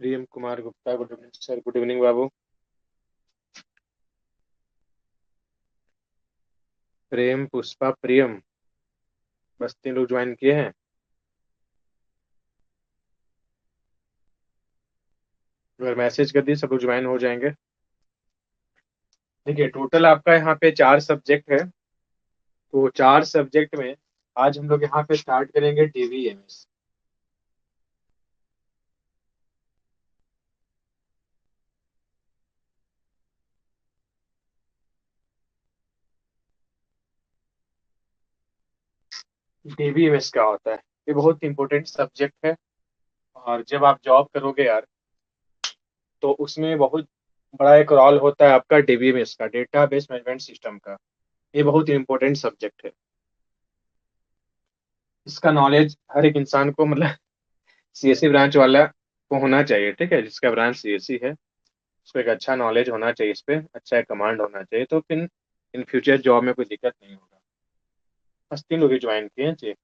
प्रियम Kumar Gupta, good evening sir. Good evening बाबू। प्रेम, पुष्पा, प्रियम, बस 3 लोग ज्वाइन किए हैं। अगर मैसेज कर दिए सब लोग ज्वाइन हो जाएंगे। देखिए, टोटल आपका यहाँ पे 4 सब्जेक्ट है। तो 4 सब्जेक्ट में आज हम लोग यहाँ पे स्टार्ट करेंगे डीवीएमएस। डीवीएमएस क्या होता है? ये बहुत इंपॉर्टेंट सब्जेक्ट है। और जब आप जॉब करोगे यार, तो उसमें बहुत बड़ा एक रोल होता है आपका डीवीएमएस का, डेटाबेस मैनेजमेंट सिस्टम का। ये बहुत इंपॉर्टेंट सब्जेक्ट है। इसका नॉलेज हर एक इंसान को, मतलब सीएससी ब्रांच वाला को होना चाहिए। ठीक है, जिसका ब्रांच सीएससी है उसको एक अच्छा नॉलेज होना चाहिए, इस पे अच्छा कमांड होना चाहिए, तो फिर इन फ्यूचर जॉब में कोई दिक्कत नहीं होगा। बस 3 लोग ही ज्वाइन किए हैं जी।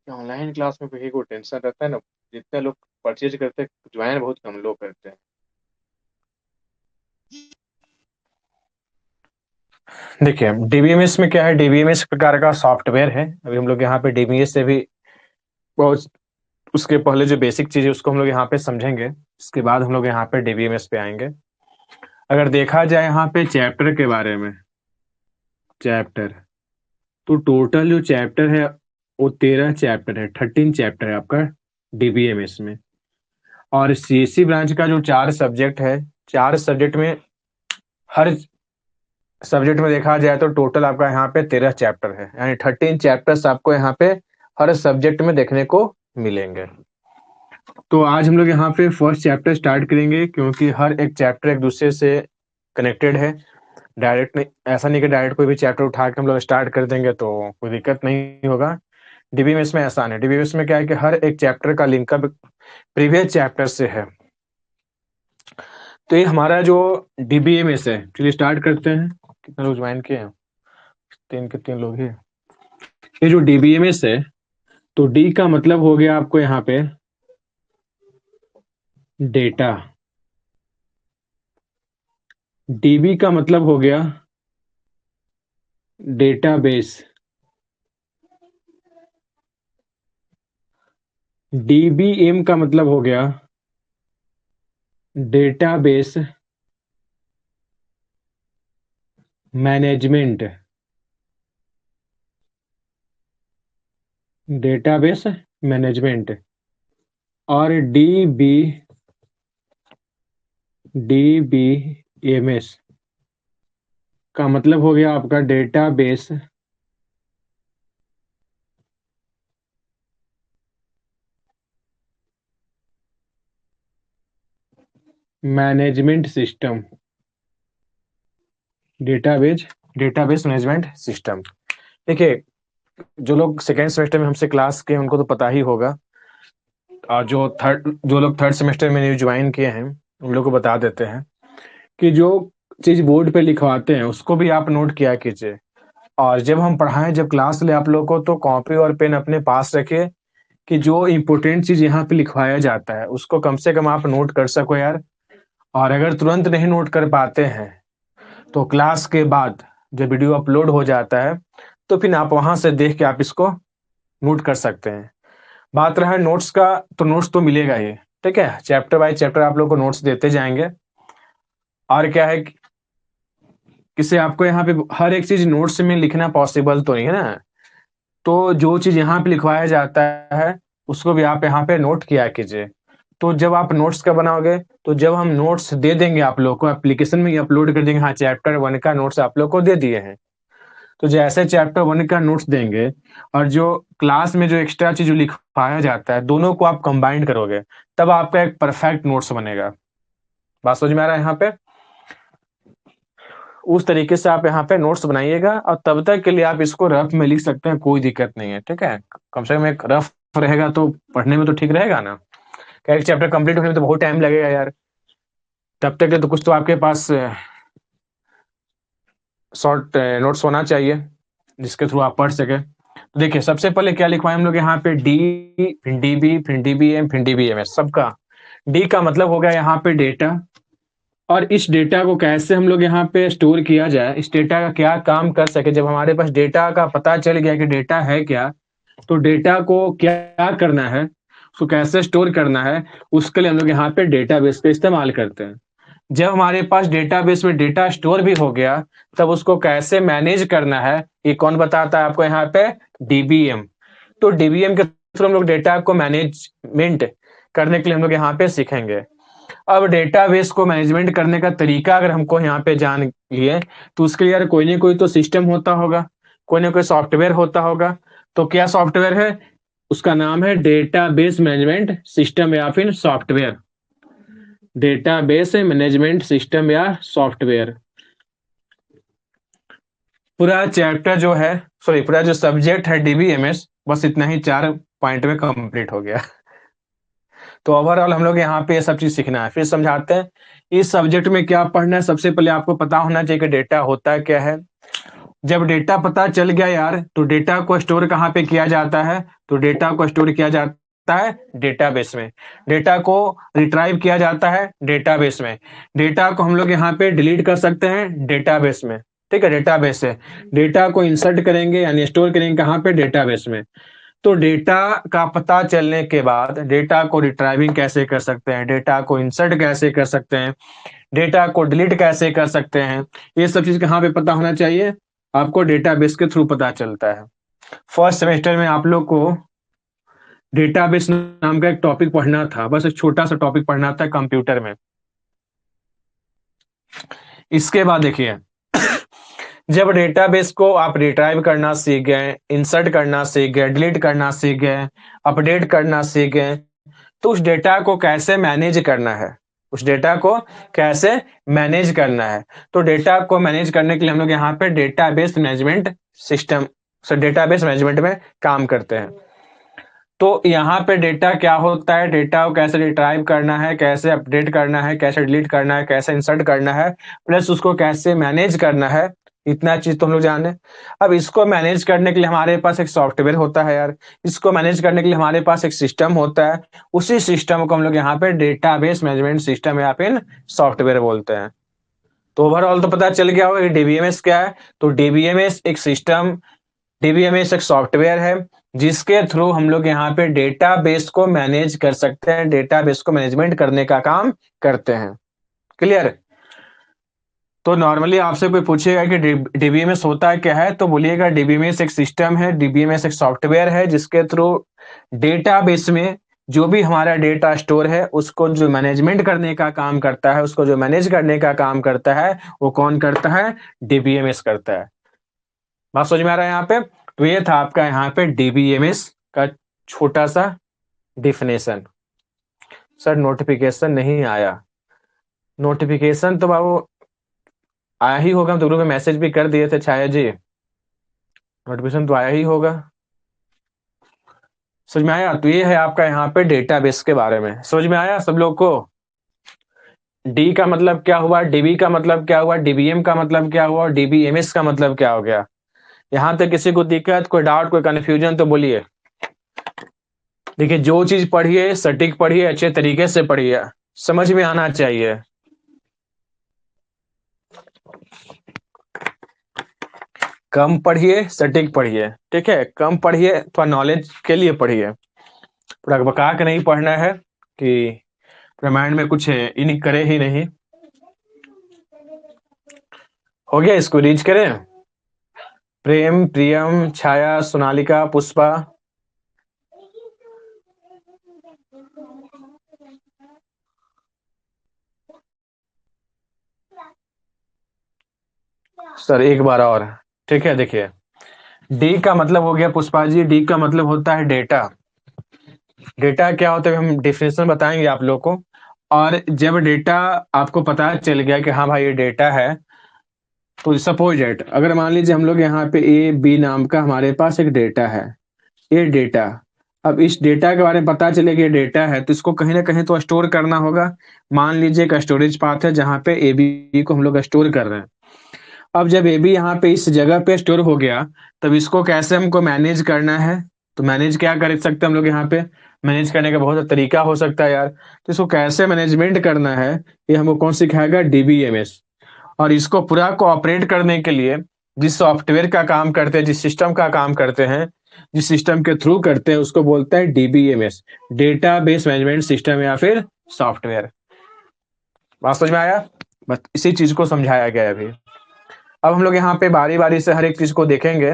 ऑनलाइन क्लास में कोई को टेंशन रहता है ना। जितने लोग परचेज करते हैं, ज्वाइन बहुत कम लोग करते हैं। देखिए, डीबीएमएस में क्या है, डीबीएमएस प्रकार का सॉफ्टवेयर है। अभी हम लोग यहाँ पे डीबीएमएस से भी बहुत, उसके पहले जो बेसिक चीज है उसको हम लोग यहाँ पे समझेंगे। इसके बाद हम लोग यहाँ पे डीबीएमएस पे आएंगे। अगर देखा जाए यहाँ पे चैप्टर के बारे में, चैप्टर, तो टोटल जो चैप्टर है वो 13 चैप्टर है, 13 चैप्टर है आपका डीबीएमएस में। और सीएससी ब्रांच का जो 4 सब्जेक्ट है, 4 सब्जेक्ट में, हर सब्जेक्ट में देखा जाए तो टोटल आपका यहाँ पे 13 चैप्टर है, यानी 13 चैप्टर्स आपको यहाँ पे हर सब्जेक्ट में देखने को मिलेंगे। तो आज हम लोग यहाँ पे फर्स्ट चैप्टर स्टार्ट करेंगे, क्योंकि हर एक चैप्टर एक दूसरे से कनेक्टेड है। डायरेक्ट नहीं, ऐसा नहीं कि डायरेक्ट कोई भी चैप्टर उठा के हम लोग स्टार्ट कर देंगे तो कोई दिक्कत नहीं होगा। डीबीएमएस में ऐसा नहीं, डीबीएमएस में क्या है कि हर एक चैप्टर का लिंकअप प्रीवियस चैप्टर से है। तो ये हमारा जो डीबीएमएस है, चलिए स्टार्ट करते हैं। कितने लोग ज्वाइन किए हैं? 3 के 3 लोग ही। ये जो डीबीएमएस है, तो डी का मतलब हो गया आपको यहाँ पे डेटा, डीबी का मतलब हो गया डेटाबेस, डीबीएम का मतलब हो गया डेटाबेस मैनेजमेंट, डेटाबेस मैनेजमेंट। और डीबीएमएस का मतलब हो गया आपका database management system, database database management system. देखिए, जो लोग सेकेंड सेमेस्टर में हमसे क्लास के हैं उनको तो पता ही होगा, और जो लोग थर्ड सेमेस्टर में न्यू ज्वाइन किए हैं उन लोग को बता देते हैं कि जो चीज बोर्ड पे लिखवाते हैं उसको भी आप नोट किया कीजिए। और जब हम पढ़ाएं, जब क्लास ले आप लोग को, तो कॉपी और पेन अपने पास रखिए, कि जो इम्पोर्टेंट चीज यहाँ पे लिखवाया जाता है उसको कम से कम आप नोट कर सको यार। और अगर तुरंत नहीं नोट कर पाते हैं तो क्लास के बाद जब वीडियो अपलोड हो जाता है तो फिर आप वहां से देख के आप इसको नोट कर सकते हैं। बात रहा नोट्स का, तो नोट्स तो मिलेगा ही। ठीक है, चैप्टर बाय चैप्टर आप लोग को नोट्स देते जाएंगे। और क्या है किसे आपको यहाँ पे हर एक चीज नोट्स में लिखना पॉसिबल तो नहीं है ना। तो जो चीज यहाँ पे लिखवाया जाता है उसको भी आप यहाँ पे नोट किया कीजिए। तो जब आप नोट्स का बनाओगे, तो जब हम नोट्स दे देंगे आप लोग को, एप्लीकेशन में ही अपलोड कर देंगे, हाँ चैप्टर 1 का नोट्स आप लोग को दे दिए हैं, तो जैसे चैप्टर 1 का नोट्स देंगे और जो क्लास में जो एक्स्ट्रा चीज जो लिखवाया जाता है, दोनों को आप कंबाइंड करोगे, तब आपका एक परफेक्ट नोट्स बनेगा। बात समझ में आ रहा है यहाँ पे? उस तरीके से आप यहाँ पे नोट्स बनाइएगा, और तब तक के लिए आप इसको रफ में लिख सकते हैं, कोई दिक्कत नहीं है। ठीक है, कम से कम एक रफ रहेगा तो पढ़ने में तो ठीक रहेगा ना। क्या एक चैप्टर कंप्लीट होने में तो बहुत टाइम लगेगा यार, तब तक के तो कुछ तो आपके पास शॉर्ट नोट्स होना चाहिए जिसके थ्रू आप पढ़ सके। तो देखिए, सबसे पहले क्या लिखवाए हम लोग यहाँ पे, डी, फिर डीबी, फिर डीबीएम, फिर डीबीएमएस, सबका डी का मतलब हो गया यहाँ पे डेटा, और इस डेटा को कैसे हम लोग यहाँ पे स्टोर किया जाए, इस डेटा का क्या काम कर सके। जब हमारे पास डेटा का पता चल गया कि डेटा है क्या, तो डेटा को क्या करना है, उसको कैसे स्टोर करना है, उसके लिए हम लोग यहाँ पे डेटाबेस का इस्तेमाल करते हैं। जब हमारे पास डेटाबेस में डेटा स्टोर भी हो गया, तब उसको कैसे मैनेज करना है, ये कौन बताता है आपको यहाँ पे? डीबीएम। तो डीबीएम के थ्रू हम लोग डेटा को मैनेजमेंट करने के लिए हम लोग यहाँ पे सीखेंगे। अब डेटाबेस को मैनेजमेंट करने का तरीका अगर हमको यहाँ पे जान लिए, तो उसके लिए यार कोई ना कोई तो सिस्टम होता होगा, कोई ना कोई सॉफ्टवेयर होता होगा। तो क्या सॉफ्टवेयर है? उसका नाम है डेटाबेस मैनेजमेंट सिस्टम या फिर सॉफ्टवेयर। डेटाबेस मैनेजमेंट सिस्टम या सॉफ्टवेयर। पूरा चैप्टर जो है, सॉरी पूरा जो सब्जेक्ट है डीबीएमएस, बस इतना ही 4 पॉइंट में कंप्लीट हो गया। तो ओवरऑल हम लोग यहाँ पे ये सब चीज सीखना है। फिर समझाते हैं इस सब्जेक्ट में क्या पढ़ना है। सबसे पहले आपको पता होना चाहिए कि डेटा होता क्या है। जब डेटा पता चल गया यार, तो डेटा को स्टोर कहाँ पे किया जाता है? तो डेटा को स्टोर किया जाता है डेटाबेस में। डेटा को रिट्राइव किया जाता है डेटाबेस में। डेटा को हम लोग यहाँ पे डिलीट कर सकते हैं डेटाबेस में। ठीक है, डेटाबेस से डेटा को इंसर्ट करेंगे यानी स्टोर करेंगे कहाँ पे? डेटाबेस में। तो डेटा का पता चलने के बाद डेटा को रिट्राइविंग कैसे कर सकते हैं, डेटा को इंसर्ट कैसे कर सकते हैं, डेटा को डिलीट कैसे कर सकते हैं, ये सब चीज कहाँ पे पता होना चाहिए? आपको डेटाबेस के थ्रू पता चलता है। फर्स्ट सेमेस्टर में आप लोग को डेटाबेस नाम का एक टॉपिक पढ़ना था, बस एक छोटा सा टॉपिक पढ़ना था कंप्यूटर में। इसके बाद देखिए, जब डेटाबेस को आप रिट्राइव करना सीख गए, इंसर्ट करना सीख गए, डिलीट करना सीख गए, अपडेट करना सीख गए, तो उस डेटा को कैसे मैनेज करना है, उस डेटा को कैसे मैनेज करना है। तो डेटा को मैनेज करने के लिए हम लोग यहाँ पे database management system, database management में काम करते हैं। तो यहाँ पे डेटा क्या होता है, डेटा को कैसे रिट्राइव करना है, कैसे अपडेट करना है, कैसे डिलीट करना है, कैसे इंसर्ट करना है, प्लस उसको कैसे मैनेज करना है, इतना चीज तो हम लोग जाने। अब इसको मैनेज करने के लिए हमारे पास एक सॉफ्टवेयर होता है यार, इसको मैनेज करने के लिए हमारे पास एक सिस्टम होता है, उसी सिस्टम को हम लोग यहाँ पे डेटाबेस मैनेजमेंट सिस्टम या फिर सॉफ्टवेयर बोलते हैं। तो ओवरऑल तो पता चल गया होगा कि डीबीएमएस क्या है। तो डीबीएमएस एक सिस्टम, डीबीएमएस एक सॉफ्टवेयर है जिसके थ्रू हम लोग यहाँ पे डेटाबेस को मैनेज कर सकते हैं, डेटाबेस को मैनेजमेंट करने का काम करते हैं। क्लियर? तो नॉर्मली आपसे कोई पूछेगा कि डीबीएमएस होता क्या है, तो बोलिएगा डीबीएमएस एक सिस्टम है, डीबीएमएस एक सॉफ्टवेयर है जिसके थ्रू डेटाबेस में जो भी हमारा डेटा स्टोर है उसको जो मैनेजमेंट करने का काम करता है, उसको जो मैनेज करने का काम करता है, वो कौन करता है? डीबीएमएस करता है। बात समझ में आ रहा है यहाँ पे? तो ये था आपका यहाँ पे डीबीएमएस का छोटा सा डिफिनेशन। सर नोटिफिकेशन नहीं आया? नोटिफिकेशन तो बाबू आया ही होगा, हम तो ग्रुप में मैसेज भी कर दिए थे छाया जी, नोटिफिकेशन तो आया ही होगा। समझ में आया? तो ये है आपका यहाँ पे डेटाबेस के बारे में। समझ में आया सब लोग को? डी का मतलब क्या हुआ, डीबी का मतलब क्या हुआ, डीबीएम का मतलब क्या हुआ, और डीबीएमएस का मतलब क्या हो गया? यहाँ तक किसी को दिक्कत, कोई डाउट, कोई कंफ्यूजन तो बोलिए। देखिए जो चीज पढ़िए सटीक पढ़िए, अच्छे तरीके से पढ़िए, समझ में आना चाहिए। कम पढ़िए सटीक पढ़िए, ठीक है? कम पढ़िए, थोड़ा नॉलेज के लिए पढ़िए, पूरा बका के नहीं पढ़ना है कि रामायण में कुछ इन करे ही नहीं। हो गया, इसको रीच करें। प्रेम, प्रियम, छाया, सोनालिका, पुष्पा। सर एक बार और, ठीक है? देखिए डी का मतलब हो गया पुष्पा जी, डी का मतलब होता है डेटा। डेटा क्या होता है हम डिफिनेशन बताएंगे आप लोग को। और जब डेटा आपको पता चल गया कि हाँ भाई ये डेटा है, तो सपोज डेट अगर मान लीजिए हम लोग यहाँ पे ए बी नाम का हमारे पास एक डेटा है, ये डेटा, अब इस डेटा के बारे में पता चले कि ये डेटा है, तो इसको कहीं ना कहीं तो स्टोर करना होगा। मान लीजिए एक स्टोरेज पाथ है जहाँ पे ए बी को हम लोग स्टोर कर रहे हैं। अब जब ए बी यहाँ पे इस जगह पे स्टोर हो गया, तब इसको कैसे हमको मैनेज करना है? तो मैनेज क्या कर सकते हैं हम लोग यहाँ पे? मैनेज करने का बहुत तरीका हो सकता है यार, तो इसको कैसे मैनेजमेंट करना है ये हमको कौन सिखाएगा? डीबीएमएस। और इसको पूरा कोऑपरेट करने के लिए जिस सॉफ्टवेयर का काम करते हैं, जिस सिस्टम का काम करते हैं, जिस सिस्टम के थ्रू करते हैं, उसको बोलते हैं डीबीएमएस, डेटाबेस मैनेजमेंट सिस्टम या फिर सॉफ्टवेयर। बात समझ में आया? बस इसी चीज को समझाया गया है अभी। अब हम लोग यहाँ पे बारी बारी से हर एक चीज को देखेंगे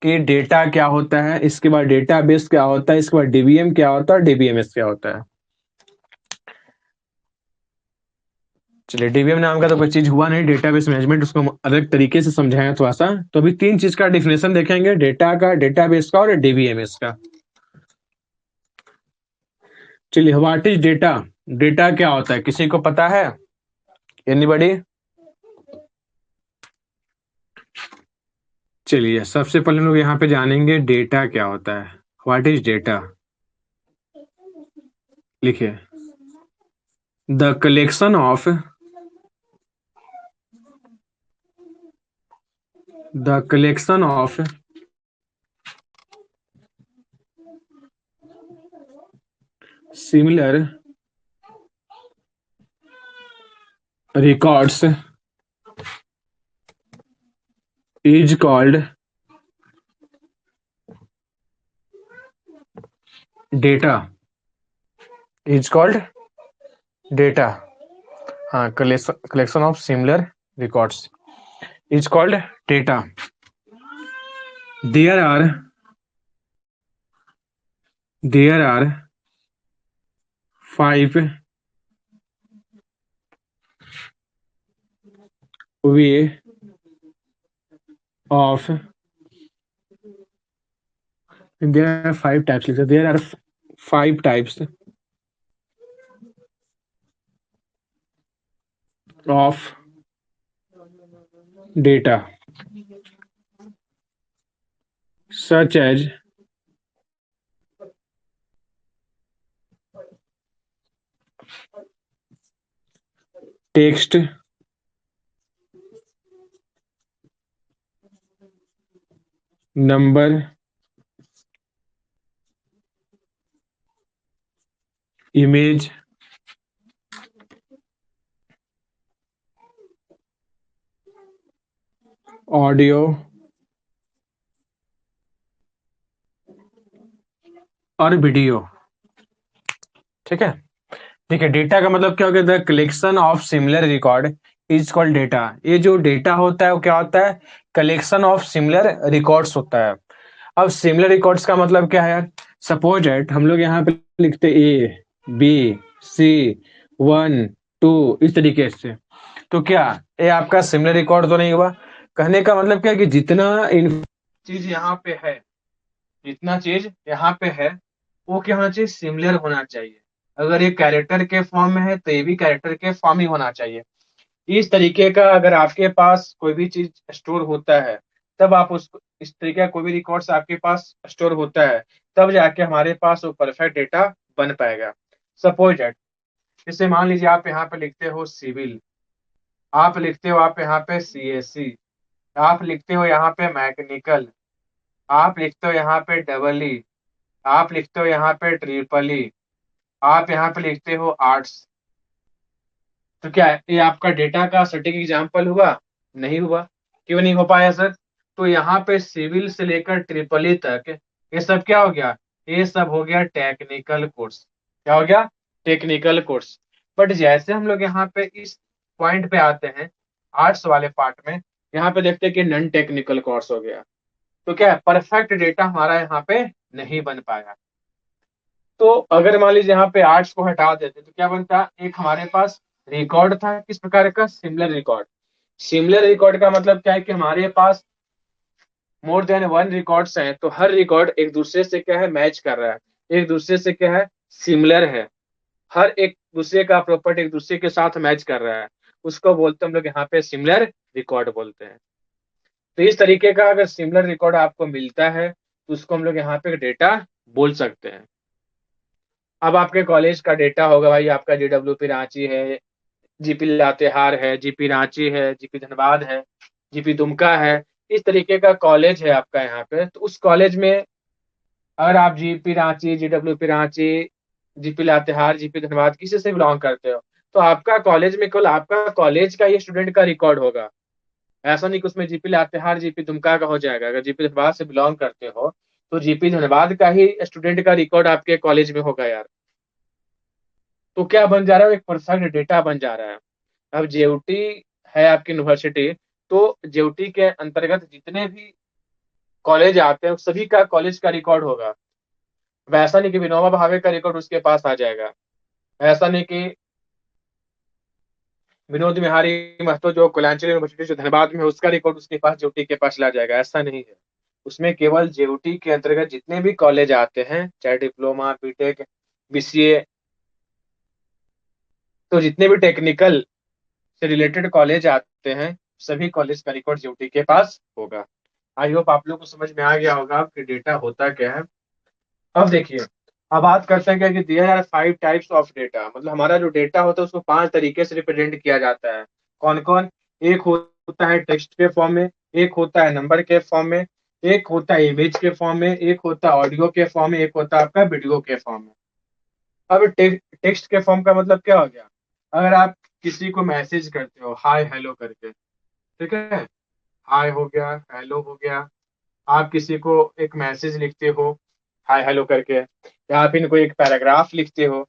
कि डेटा क्या होता है, इसके बाद डेटाबेस क्या होता है, इसके बाद डीबीएम क्या होता है और डीबीएमएस क्या होता है। चलिए, डीबीएम नाम का तो कोई चीज हुआ नहीं, डेटाबेस मैनेजमेंट, उसको हम अलग तरीके से समझाया थोड़ा सा। तो अभी तीन चीज का डिफिनेशन देखेंगे, डेटा का, डेटाबेस का और डीबीएमएस का। चलिए, व्हाट इज डेटा? डेटा क्या होता है, किसी को पता है? एनीबॉडी? चलिए, सबसे पहले हम लोग यहाँ पे जानेंगे डेटा क्या होता है। What is data? लिखिए, the collection of the collection of similar records is called data, is called data. हाँ, collection of similar records is called data. There are five way of there are five types. There are five types of data, such as text, number, image, audio और video. ठीक है, देखिए, data का मतलब क्या हो गया? The collection of similar record is called data. ये जो डेटा होता है वो क्या होता है? कलेक्शन ऑफ सिमिलर रिकॉर्ड्स होता है। अब सिमिलर रिकॉर्ड्स का मतलब क्या है यार? सपोज एट हम लोग यहाँ पे लिखते ए बी सी 1 2 इस तरीके से, तो क्या ये आपका सिमिलर रिकॉर्ड तो नहीं हुआ? कहने का मतलब क्या है कि जितना चीज यहाँ पे है, जितना चीज यहाँ पे है, वो क्या होना चाहिए? सिमिलर होना चाहिए। अगर ये कैरेक्टर के फॉर्म में है तो ये भी कैरेक्टर के फॉर्म ही होना चाहिए। इस तरीके का अगर आपके पास कोई भी चीज स्टोर होता है, तब आप उसको, इस तरीके का कोई भी रिकॉर्ड्स आपके पास स्टोर होता है, तब जाके हमारे पास वो परफेक्ट डेटा बन पाएगा। सपोज दैट, जैसे मान लीजिए आप यहाँ पे लिखते हो सिविल, आप लिखते हो आप यहाँ पे सीएससी, आप लिखते हो यहाँ पे मैकेनिकल, आप लिखते हो यहाँ पे डबल ई, आप लिखते हो यहाँ पे ट्रिपल ई, आप यहाँ पे लिखते हो आर्ट्स, तो क्या ये आपका डेटा का सटीक एग्जाम्पल हुआ? नहीं हुआ। क्यों नहीं हो पाया सर? तो यहाँ पे सिविल से लेकर ट्रिपल ई तक ये सब क्या हो गया? ये सब हो गया टेक्निकल कोर्स। क्या हो गया? Technical course. बट जैसे हम लोग यहाँ पे इस पॉइंट पे आते हैं, आर्ट्स वाले पार्ट में, यहाँ पे देखते हैं कि नॉन टेक्निकल कोर्स हो गया, तो क्या है? परफेक्ट डेटा हमारा यहाँ पे नहीं बन पाया। तो अगर मान लीजिए यहाँ पे आर्ट्स को हटा देते तो क्या बनता? एक हमारे पास रिकॉर्ड था, किस प्रकार का? Similar record. सिमिलर रिकॉर्ड का मतलब क्या है कि हमारे पास मोर देन वन रिकॉर्ड्स हैं, तो हर रिकॉर्ड एक दूसरे से क्या है? मैच कर रहा है, एक दूसरे से क्या है? सिमिलर है। हर एक दूसरे का प्रॉपर्टी एक दूसरे के साथ मैच कर रहा है, उसको बोलते हैं हम लोग यहाँ पे सिमिलर रिकॉर्ड बोलते हैं। तो इस तरीके का अगर सिमिलर रिकॉर्ड आपको मिलता है तो उसको हम लोग यहाँ पे डेटा बोल सकते हैं। अब आपके कॉलेज का डेटा होगा भाई, आपका जेडब्ल्यूपी रांची है, जीपी लातेहार है, जीपी रांची है, जीपी धनबाद है, जीपी दुमका है, इस तरीके का कॉलेज है आपका यहाँ पे। तो उस कॉलेज में अगर आप GP Ranchi, GWP Ranchi, GP Latehar, GP Dhanbad किसी से बिलोंग करते हो, तो आपका कॉलेज में केवल आपका कॉलेज का ही स्टूडेंट का रिकॉर्ड होगा। ऐसा नहीं कि उसमें जीपी लातेहार, जीपी दुमका का हो जाएगा। अगर जीपी धनबाद से बिलोंग करते हो तो जीपी धनबाद का ही स्टूडेंट का रिकॉर्ड आपके कॉलेज में होगा यार। तो क्या बन जा रहा है, एक परफेक्ट डेटा बन जा रहा है। अब जेयूटी है आपकी यूनिवर्सिटी, तो जेयूटी के अंतर्गत जितने भी कॉलेज आते हैं उस सभी का कॉलेज का रिकॉर्ड होगा। वैसा नहीं कि विनोबा भावे का रिकॉर्ड उसके पास आ जाएगा। ऐसा नहीं कि विनोद बिहारी महतो जो कोयलांचल यूनिवर्सिटी जो धनबाद में है उसका रिकॉर्ड उसके पास, जेयूटी के पास चला जाएगा। ऐसा नहीं है। उसमें केवल जेयूटी के अंतर्गत जितने भी कॉलेज आते हैं, चाहे डिप्लोमा, बीटेक, बीसीए, तो जितने भी टेक्निकल से रिलेटेड कॉलेज आते हैं सभी कॉलेज का रिकॉर्ड जेयूटी के पास होगा। आई होप आप लोग को समझ में आ गया होगा कि डेटा होता क्या है। अब देखिए, अब बात करते हैं क्या कि there are 5 types of data. मतलब हमारा जो डेटा होता है उसको 5 तरीके से रिप्रेजेंट किया जाता है। कौन कौन? एक होता है टेक्स्ट के फॉर्म में, एक होता है नंबर के फॉर्म में, एक होता है इमेज के फॉर्म में, एक होता है ऑडियो के फॉर्म में, एक होता है आपका वीडियो के फॉर्म में। अब टेक्स्ट के फॉर्म का मतलब क्या हो गया? अगर आप किसी को मैसेज करते हो हाय हेलो करके, ठीक है, हाय हो गया, हेलो हो गया, आप किसी को एक मैसेज लिखते हो हाय हेलो करके, या आप इनको एक पैराग्राफ लिखते हो,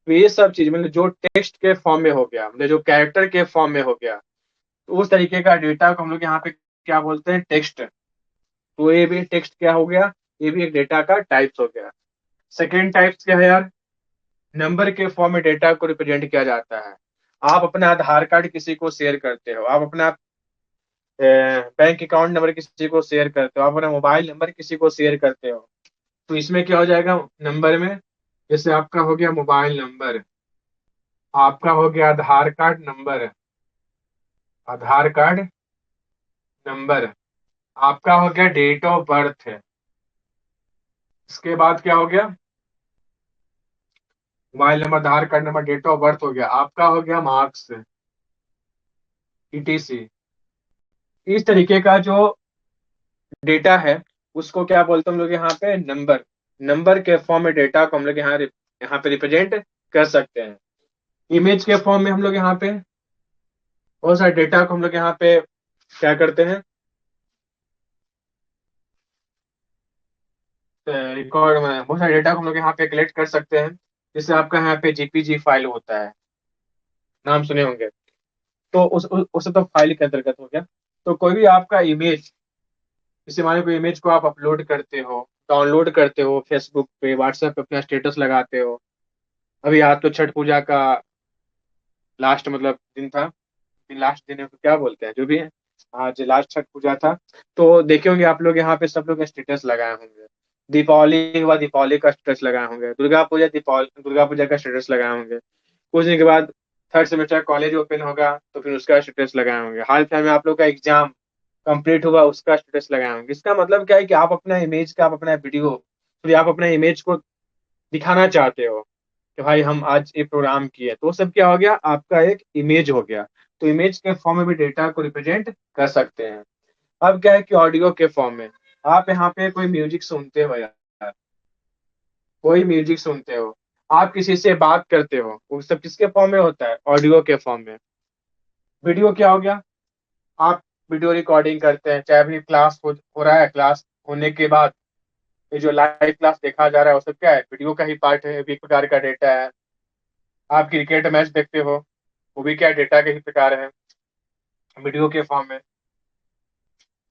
तो ये सब चीज मतलब जो टेक्स्ट के फॉर्म में हो गया, मतलब जो कैरेक्टर के फॉर्म में हो गया, तो उस तरीके का डेटा को हम लोग यहाँ पे क्या बोलते हैं? टेक्स्ट। तो ये भी टेक्स्ट क्या हो गया? ये भी एक डेटा का टाइप्स हो गया। सेकेंड टाइप्स क्या है यार? नंबर के फॉर्म में डेटा को रिप्रेजेंट किया जाता है। आप अपना आधार कार्ड किसी को शेयर करते हो, आप अपना बैंक अकाउंट नंबर किसी को शेयर करते हो, आप अपना मोबाइल नंबर किसी को शेयर करते हो, तो इसमें क्या हो जाएगा नंबर में? जैसे आपका हो गया मोबाइल नंबर, आपका हो गया आधार card number, Aadhaar card number, आपका हो गया डेट ऑफ बर्थ है। इसके बाद क्या हो गया? Mobile number, Aadhaar card number, date of birth हो गया, आपका हो गया मार्क्स, ईटीसी। इस तरीके का जो डेटा है उसको क्या बोलते हैं हम लोग यहाँ पे? नंबर। नंबर के फॉर्म में डेटा को हम लोग यहाँ पे रिप्रेजेंट कर सकते हैं। इमेज के फॉर्म में हम लोग यहाँ पे बहुत सारे डेटा को हम लोग यहाँ पे क्या करते हैं? रिकॉर्ड में बहुत सारे डेटा को हम लोग यहाँ पे कलेक्ट कर सकते हैं। जैसे आपका यहाँ पे जीपीजी फाइल होता है, नाम सुने होंगे। तो उस तो फाइल के अंतर्गत हो गया। तो कोई भी आपका इमेज, जैसे मान लो कोई इमेज को आप अपलोड करते हो, डाउनलोड करते हो, फेसबुक पे, व्हाट्सएप पे अपना स्टेटस लगाते हो। अभी आज तो छठ पूजा का लास्ट मतलब दिन था, लास्ट दिन है तो क्या बोलते हैं जो भी है, आज लास्ट छठ पूजा था। तो देखे होंगे आप लोग यहाँ पे सब लोग स्टेटस लगाए होंगे। दीपावली हुआ, दीपावली का स्टेटस लगाए होंगे। दुर्गा पूजा, दीपावली दुर्गा पूजा का स्टेटस लगाए होंगे। कुछ दिन के बाद थर्ड सेमेस्टर कॉलेज ओपन होगा तो फिर उसका स्टेटस लगाए होंगे। हाल फिलहाल में आप लोग का एग्जाम कंप्लीट हुआ उसका स्टेटस लगाए होंगे। इसका मतलब क्या है कि आप अपना इमेज का, आप अपना वीडियो, फिर आप अपना इमेज को दिखाना चाहते हो कि भाई हम आज ये प्रोग्राम किए, तो वो सब क्या हो गया? आपका एक इमेज हो गया। तो इमेज के फॉर्म में भी डेटा को रिप्रेजेंट कर सकते हैं। अब क्या है कि ऑडियो के फॉर्म में आप यहाँ पे कोई म्यूजिक सुनते हो यार, कोई म्यूजिक सुनते हो, आप किसी से बात करते हो, वो सब किसके फॉर्म में होता है? ऑडियो के फॉर्म में। वीडियो क्या हो गया? आप वीडियो रिकॉर्डिंग करते हैं, चाहे अभी क्लास हो रहा है, क्लास होने के बाद ये जो लाइव क्लास देखा जा रहा है वो सब क्या है? वीडियो का ही पार्ट है, भी एक प्रकार का डेटा है। आप क्रिकेट मैच देखते हो, वो भी क्या डेटा के ही प्रकार है, वीडियो के फॉर्म में।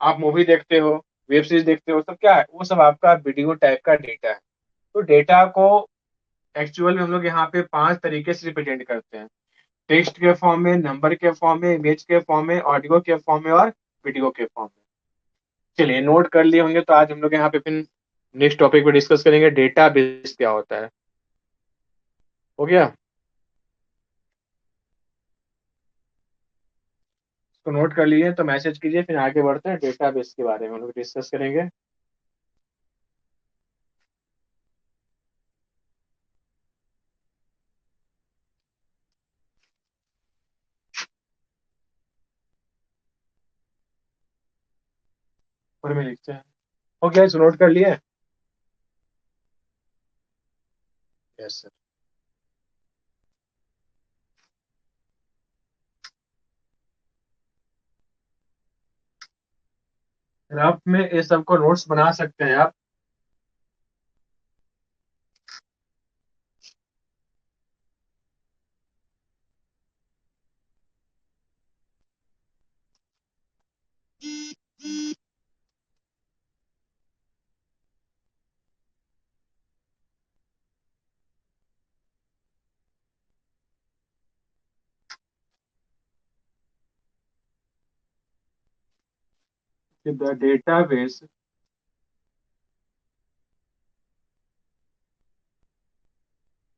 आप मूवी देखते हो, वेब सीरीज देखते हो, सब क्या है? वो सब आपका वीडियो टाइप का डेटा है। तो डेटा को एक्चुअल में हम लोग यहाँ पे 5 तरीके से रिप्रेजेंट करते हैं। टेक्स्ट के फॉर्म में, नंबर के फॉर्म में, इमेज के फॉर्म में, ऑडियो के फॉर्म में और वीडियो के फॉर्म में। चलिए नोट कर लिए होंगे तो आज हम लोग यहाँ पे फिर नेक्स्ट टॉपिक पे डिस्कस करेंगे डेटा बेस क्या होता है। हो गया? तो नोट कर लिए तो मैसेज कीजिए, फिर आगे बढ़ते हैं डेटा बेस के बारे में हम लोग डिस्कस करेंगे। और में लिखते हैं। ओके, सो नोट कर लिए। Yes sir. ग्राफ में ये सबको नोट्स बना सकते हैं आप। The database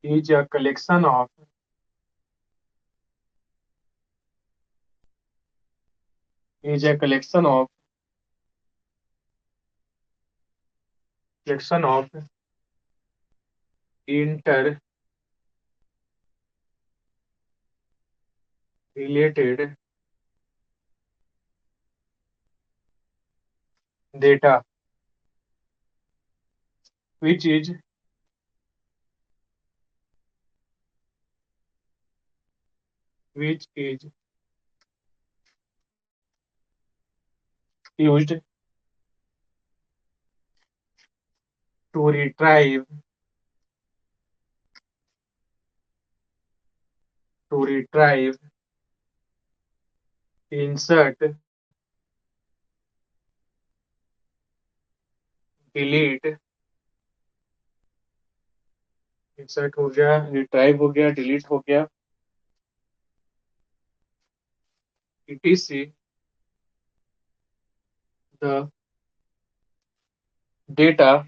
is a collection of is a collection of interrelated data which is used to retrieve, insert, delete, insert हो गया, रिट्राइव हो गया, डिलीट हो गया, etc. the data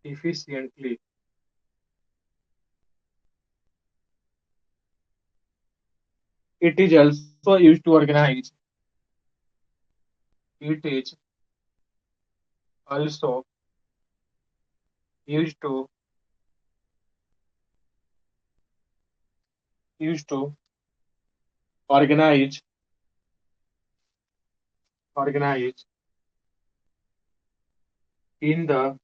efficiently. It is also used to organize. It is also used to organize in the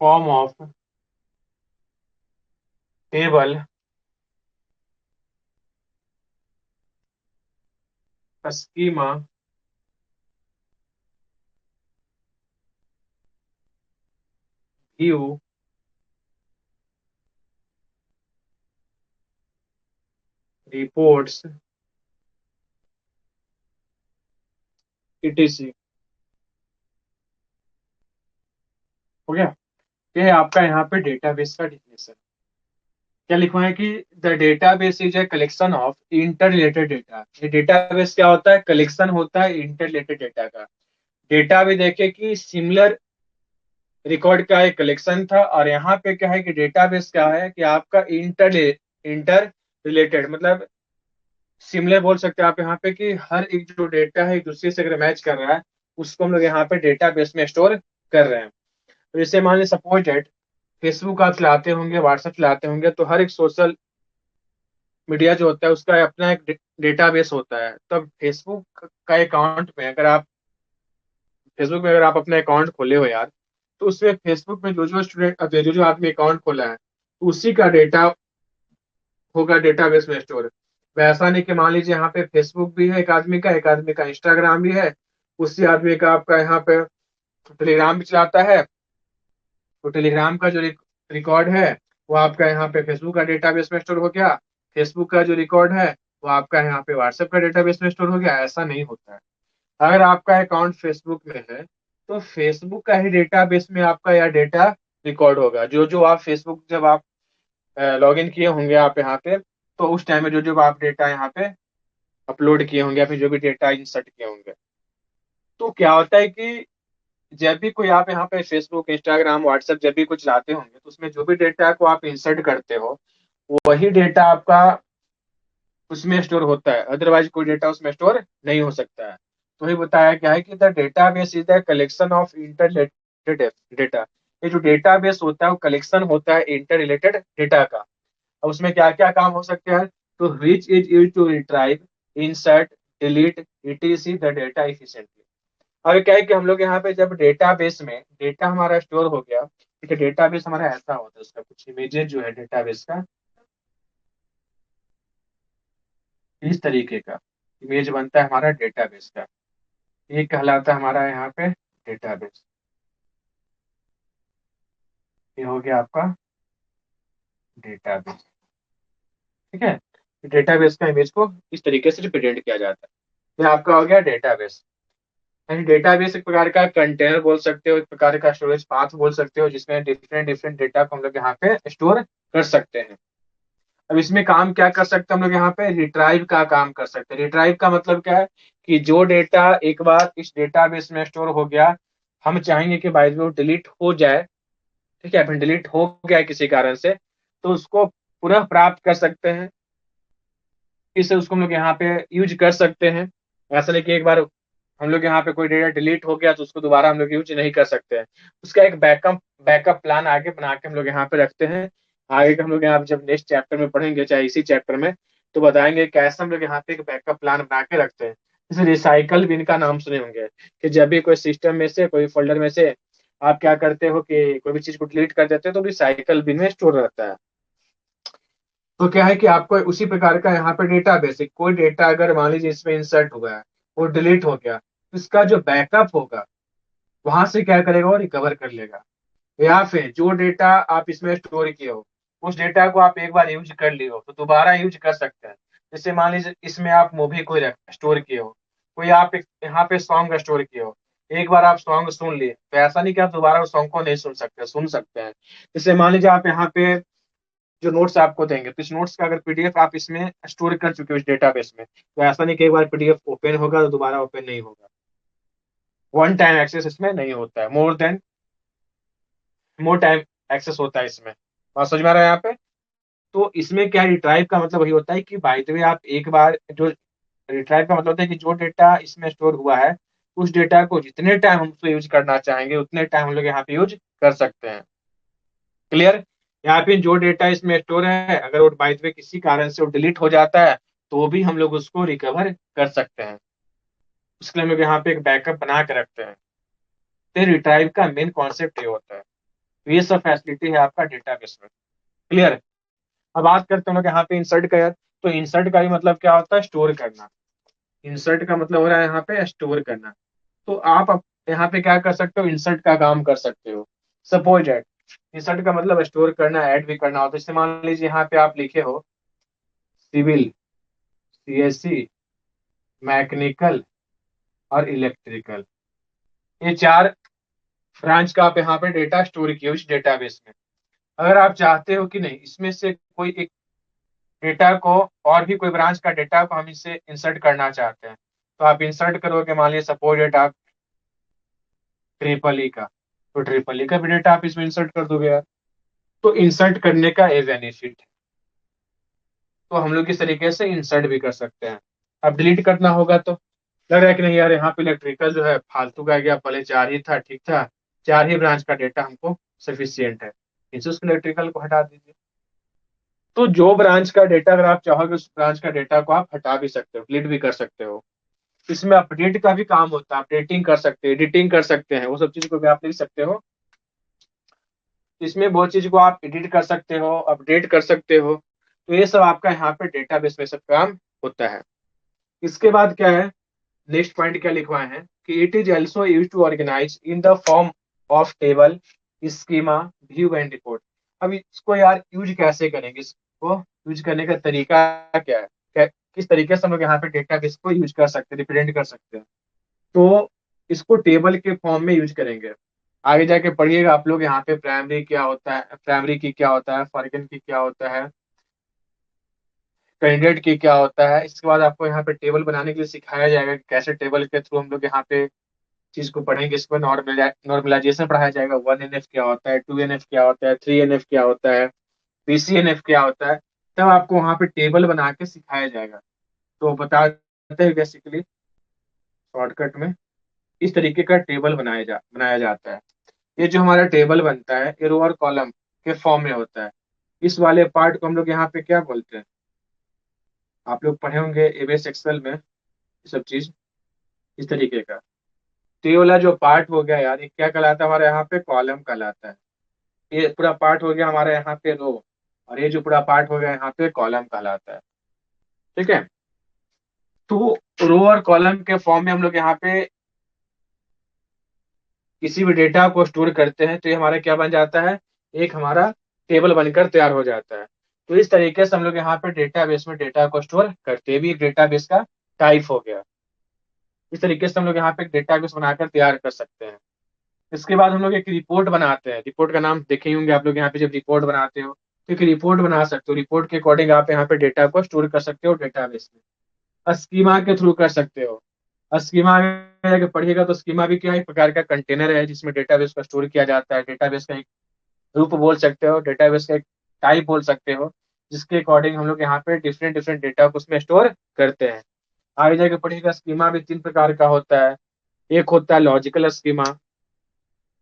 form of table, schema, view, reports, etc. हो गया। ये आपका यहाँ पे डेटाबेस का डिफिनेशन क्या लिखा है कि the database is a collection of inter related data. ये डेटाबेस क्या होता है? कलेक्शन होता है इंटर रिलेटेड डेटा का। डेटा भी देखे कि सिमिलर रिकॉर्ड का एक कलेक्शन था, और यहाँ पे क्या है कि डेटाबेस क्या है कि आपका इंटर रिलेटेड, मतलब सिमिलर बोल सकते हैं आप यहाँ पे कि हर एक जो डेटा है एक दूसरे से अगर मैच कर रहा है उसको हम लोग यहाँ पे डेटाबेस में स्टोर कर रहे हैं। तो जैसे मान लीजिए सपोज डेट फेसबुक आप चलाते होंगे, व्हाट्सएप चलाते होंगे, तो हर एक सोशल मीडिया जो होता है उसका अपना एक डेटाबेस होता है। तब फेसबुक में अगर आप अपना अकाउंट खोले हो यार, तो उसमें फेसबुक में जो जो स्टूडेंट जो जो आदमी अकाउंट खोला है तो उसी का डेटा होगा डेटाबेस में स्टोर। वैसा नहीं कि मान लीजिए यहाँ पे फेसबुक भी है एक आदमी का इंस्टाग्राम भी है, उसी आदमी का आपका यहाँ पे टेलीग्राम भी चलाता है, तो टेलीग्राम का जो रिकॉर्ड है वो आपका यहाँ पे फेसबुक का डेटाबेस में स्टोर हो गया, फेसबुक का जो रिकॉर्ड है वो आपका यहाँ पे व्हाट्सएप का डेटाबेस में स्टोर हो गया। ऐसा नहीं होता है। अगर आपका अकाउंट फेसबुक में है तो फेसबुक का ही डेटाबेस में आपका यह डेटा रिकॉर्ड होगा। जो जो आप फेसबुक जब आप लॉग इन किए होंगे आप यहाँ पे, तो उस टाइम में जो जो आप डेटा यहाँ पे अपलोड किए होंगे या फिर जो भी डेटा इंसर्ट किए होंगे, तो क्या होता है कि जब भी कोई आप यहाँ पे फेसबुक, इंस्टाग्राम, व्हाट्सएप जब भी कुछ लाते होंगे तो उसमें जो भी डेटा को आप इंसर्ट करते हो वही डेटा आपका उसमें स्टोर होता है, अदरवाइज कोई डेटा उसमें स्टोर नहीं हो सकता है। तो ही बताया क्या है कि the database is the collection of inter related data. ये जो डेटाबेस होता है वो कलेक्शन होता है इंटर रिलेटेड डेटा का। अब उसमें क्या क्या काम हो सकते हैं? तो which is use to retrieve, insert, delete etc the data efficiently. अब क्या है कि हम लोग यहाँ पे जब डेटाबेस में डेटा हमारा स्टोर हो गया, ठीक है, डेटाबेस हमारा ऐसा होता है, उसका कुछ इमेजेस जो है डेटाबेस का इस तरीके का इमेज बनता है हमारा डेटाबेस का। ये कहलाता है हमारा यहाँ पे डेटाबेस। ये हो गया आपका डेटाबेस, ठीक है। डेटाबेस का इमेज को इस तरीके से रिप्रेजेंट किया जाता है। ये आपका हो गया डेटाबेस। यानी डेटाबेस एक प्रकार का कंटेनर बोल सकते हो, एक प्रकार का स्टोरेज पाथ बोल सकते हो, जिसमें डिफरेंट डिफरेंट डेटा को हम लोग यहाँ पे स्टोर कर सकते हैं। अब इसमें काम क्या कर सकते हैं हम लोग यहाँ पे, रिट्राइव का काम कर सकते हैं। रिट्राइव का मतलब क्या है कि जो डेटा एक बार इस डेटाबेस में स्टोर हो गया, हम चाहेंगे कि बाय वो डिलीट हो जाए, ठीक है, फिर डिलीट हो गया किसी कारण से, तो उसको पुनः प्राप्त कर सकते हैं। इससे उसको हम लोग यहाँ पे यूज कर सकते हैं। ऐसा नहीं कि एक बार हम लोग यहाँ पे कोई डेटा डिलीट हो गया तो उसको दोबारा हम लोग यूज नहीं कर सकते हैं। उसका एक बैकअप बैकअप प्लान आगे बना के हम लोग यहाँ पे रखते हैं। आगे के हम लोग यहाँ पे जब नेक्स्ट चैप्टर में पढ़ेंगे, चाहे इसी चैप्टर में, तो बताएंगे कैसे हम लोग यहाँ पे एक बैकअप प्लान बना के रखते हैं। जैसे रिसाइकल बिन का नाम सुने होंगे, कि जब भी कोई सिस्टम में से कोई फोल्डर में से आप क्या करते हो कि कोई भी चीज को डिलीट कर देते हो तो रिसाइकल बिन में स्टोर रहता है। तो क्या है कि आपको उसी प्रकार का यहाँ पे डेटा बेसिक कोई डेटा अगर मान लीजिए इसमें इंसर्ट हुआ है, वो डिलीट हो गया, तो इसका जो बैकअप होगा वहां से क्या करेगा, वो रिकवर कर लेगा। या फिर जो डेटा आप इसमें स्टोर किए हो, उस डेटा को आप एक बार यूज कर लिए हो तो दोबारा यूज कर सकते हैं। जैसे मान लीजिए इसमें आप मूवी कोई स्टोर किए हो, कोई आप यहाँ पे सॉन्ग स्टोर किए हो, एक बार आप सॉन्ग सुन लिए तो ऐसा नहीं कि आप दोबारा उस सॉन्ग को नहीं सुन सकते, सुन सकते हैं। जैसे मान लीजिए आप यहाँ पे जो नोट्स आपको देंगे, तो इस नोट्स का अगर पीडीएफ आप इसमें स्टोर कर चुके हो इस डेटाबेस में, तो ऐसा नहीं कि एक बार पीडीएफ ओपन होगा तो दोबारा ओपन नहीं होगा। वन टाइम एक्सेस इसमें नहीं होता है, मोर टाइम एक्सेस होता है इसमें। बात समझ में आ रहा है यहाँ पे। तो इसमें क्या रिट्राइव का मतलब वही होता है कि बाय द वे आप एक बार जो रिट्राइव का मतलब होता है कि जो डेटा इसमें स्टोर हुआ है, उस डेटा को जितने टाइम हम उसको यूज करना चाहेंगे उतने टाइम हम लोग यहाँ पे यूज कर सकते हैं। क्लियर। यहाँ पे जो डेटा इसमें स्टोर है, अगर वो बाय द वे किसी कारण से वो डिलीट हो जाता है, तो भी हम लोग उसको रिकवर कर सकते हैं। उसके लिए हम लोग यहाँ पे एक बैकअप बना के रखते हैं। तो रिट्राइव का मेन कॉन्सेप्ट ये होता है। तो ये सब फैसिलिटी है आपका डेटाबेस में। क्लियर। अब बात करते हैं हम लोग यहाँ पे इंसर्ट का यार। तो इंसर्ट का भी मतलब क्या होता है, स्टोर करना। इंसर्ट का मतलब हो रहा है यहाँ पे स्टोर करना। तो आप यहाँ पे क्या कर सकते हो, इंसर्ट का काम कर सकते हो। सपोज एट, इंसर्ट का मतलब स्टोर करना, ऐड भी करना होता है। जैसे मान लीजिए यहाँ पे आप लिखे हो सिविल, सीएससी, मैकेनिकल और इलेक्ट्रिकल, ये चार ब्रांच का आप यहाँ पे डेटा स्टोर किए हो इस डेटाबेस में। अगर आप चाहते हो कि नहीं इसमें से कोई एक डेटा को, और भी कोई ब्रांच का डेटा को हम इससे इंसर्ट करना चाहते हैं, तो आप इंसर्ट करोगे। मान लीजिए सपोज डेटा आप ट्रिपल ई का, तो ट्रिपल ई का भी डेटा आप इसमें इंसर्ट कर दोगे यार। तो इंसर्ट करने का ये बेनिफिट है। तो हम लोग इस तरीके से इंसर्ट भी कर सकते हैं। अब डिलीट करना होगा तो लग रहा है कि नहीं यार यहाँ पे इलेक्ट्रिकल जो है फालतू का गया, पहले चार ही था, ठीक था, चार ही ब्रांच का डेटा हमको सफिशियंट है, इनसे उस इलेक्ट्रिकल को हटा दीजिए। तो जो ब्रांच का डेटा अगर आप चाहोगे उस ब्रांच का डेटा को आप हटा भी सकते हो, डिलीट भी कर सकते हो। इसमें अपडेट का भी काम होता है, अपडेटिंग कर सकते हैं, एडिटिंग कर सकते हैं, वो सब चीज को भी आप लिख सकते हो। इसमें बहुत चीज को आप एडिट कर सकते हो, अपडेट कर सकते हो। तो ये सब आपका यहाँ पे डेटाबेस में सब काम होता है। इसके बाद क्या है, नेक्स्ट पॉइंट क्या लिखवाए हैं कि it is also use to organise in the form of table, schema, view and report. अब इसको यार यूज कैसे करेंगे, इसको यूज करने का तरीका क्या है, किस तरीके से हम लोग यहाँ पे डेटाबेस को यूज कर सकते हैं, रिप्रेजेंट कर सकते हैं। तो इसको टेबल के फॉर्म में यूज करेंगे। आगे जाके पढ़िएगा आप लोग यहाँ पे प्राइमरी क्या होता है, प्राइमरी की क्या होता है, फॉरेन की क्या होता है, कैंडिडेट की क्या होता है। इसके बाद आपको यहाँ पे टेबल बनाने के लिए सिखाया जाएगा कि कैसे टेबल के थ्रू हम लोग यहाँ पे चीज को पढ़ेंगे। इस पर नॉर्मलाइजेशन पढ़ाया जाएगा, 1NF क्या होता है, 2NF क्या होता है, 3NF क्या होता है, PCNF क्या होता है। तब आपको वहाँ पे टेबल बना के सिखाया जाएगा। तो बताते हैं बेसिकली शॉर्टकट में इस तरीके का टेबल बनाया जाता है। ये जो हमारा टेबल बनता है ये रो और कॉलम के फॉर्म में होता है। इस वाले पार्ट को हम लोग यहाँ पे क्या बोलते हैं, आप लोग पढ़े होंगे एमएस एक्सेल में, ये सब चीज इस तरीके का। तो ये वाला जो पार्ट हो गया यार, ये क्या कहलाता है हमारे यहाँ पे, कॉलम कहलाता है। ये पूरा पार्ट हो गया हमारे यहाँ पे रो, और ये जो पूरा पार्ट हो गया यहाँ पे कॉलम कहलाता है। ठीक है। तो रो और कॉलम के फॉर्म में हम लोग यहाँ पे किसी भी डेटा को स्टोर करते हैं तो ये हमारा क्या बन जाता है, एक हमारा टेबल बनकर तैयार हो जाता है। तो इस तरीके से हम लोग यहाँ पे डेटाबेस में डेटा को स्टोर करते हैं, भी एक डेटाबेस का टाइप हो गया। इस तरीके से हम लोग यहाँ पे एक डेटाबेस बनाकर तैयार कर सकते हैं। इसके बाद हम लोग एक रिपोर्ट बनाते हैं, रिपोर्ट का नाम देखे ही होंगे आप लोग, यहाँ पे जब रिपोर्ट बनाते हो तो एक रिपोर्ट बना सकते हो, रिपोर्ट के अकॉर्डिंग आप यहाँ पे डेटा को स्टोर कर सकते हो डेटाबेस में। स्कीमा के थ्रू कर सकते हो। स्कीमा में जाके पढ़िएगा तो स्कीमा भी क्या है, एक प्रकार का कंटेनर है जिसमें डेटाबेस को स्टोर किया जाता है। डेटाबेस का एक रूप बोल सकते हो, डेटाबेस का एक टाइप बोल सकते हो, जिसके अकॉर्डिंग हम लोग यहाँ पे डिफरेंट डिफरेंट डेटा को उसमें स्टोर करते हैं। आगे जाके पढ़िएगा स्कीमा भी तीन प्रकार का होता है। एक होता है लॉजिकल स्कीमा,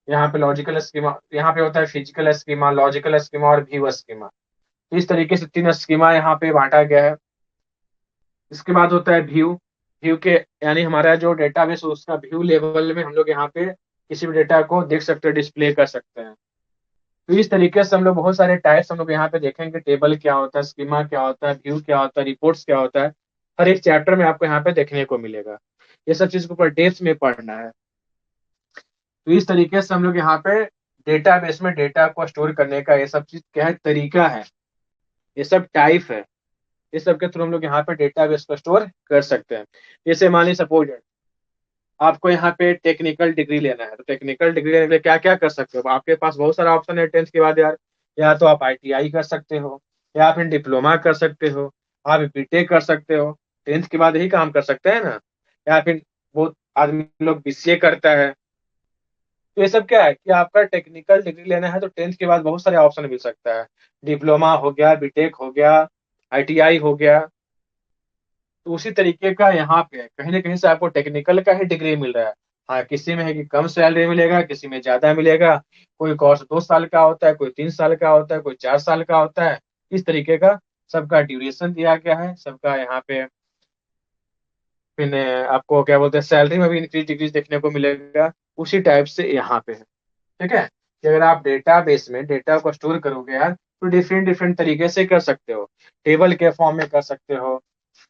यहाँ पे लॉजिकल स्कीमा, यहाँ पे होता है फिजिकल स्कीमा, लॉजिकल स्कीमा और व्यू स्कीमा। इस तरीके से तीन स्कीमा यहाँ पे बांटा गया है। इसके बाद होता है व्यू। व्यू के यानी हमारा जो डेटाबेस है उसका व्यू लेवल में हम लोग यहाँ पे किसी भी डेटा को देख सकते हैं, डिस्प्ले कर सकते हैं। तो इस तरीके से हम लोग बहुत सारे टाइप्स हम लोग यहाँ पे देखेंगे, टेबल क्या होता है, स्कीमा क्या होता है, व्यू क्या होता है, रिपोर्ट्स क्या होता है। हर एक चैप्टर में आपको यहाँ पे देखने को मिलेगा। ये सब चीज को ऊपर डेप्थ में पढ़ना है। तो इस तरीके से हम लोग यहाँ पे डेटाबेस में डेटा को स्टोर करने का ये सब चीज क्या है, तरीका है। ये सब टाइप है। इस सब के थ्रू हम लोग यहाँ पे डेटाबेस को स्टोर कर सकते हैं। जैसे मान लीजिए सपोज आपको यहाँ पे टेक्निकल डिग्री लेना है, तो टेक्निकल डिग्री लेने के लिए क्या क्या कर सकते हो, आपके पास बहुत सारा ऑप्शन है टेंथ के बाद यार। या तो आप आईटीआई कर सकते हो, या फिर डिप्लोमा कर सकते हो, आप बीटेक कर सकते हो। टेंथ के बाद यही काम कर सकते हैं ना। या फिर बहुत आदमी लोग बीसीए करता है। तो ये सब क्या है कि आपका टेक्निकल डिग्री लेना है तो टेंथ के बाद बहुत सारे ऑप्शन मिल सकता है। डिप्लोमा हो गया, बीटेक हो गया, आईटीआई हो गया। तो उसी तरीके का यहाँ पे है, कहीं ना कहीं से आपको टेक्निकल का ही डिग्री मिल रहा है। हाँ, किसी में है कि कम सैलरी मिलेगा, किसी में ज्यादा मिलेगा। कोई कोर्स 2 साल का होता है, कोई 3 साल का होता है, कोई 4 साल का होता है। इस तरीके का सबका ड्यूरेशन दिया गया है सबका यहाँ पे। फिर आपको क्या बोलते हैं, सैलरी में भी इंक्रीज डिक्रीज देखने को मिलेगा। उसी टाइप से यहाँ पे है। ठीक है। कि अगर आप डेटा बेस में डेटा को स्टोर करोगे यार तो डिफरेंट डिफरेंट तरीके से कर सकते हो। टेबल के फॉर्म में कर सकते हो,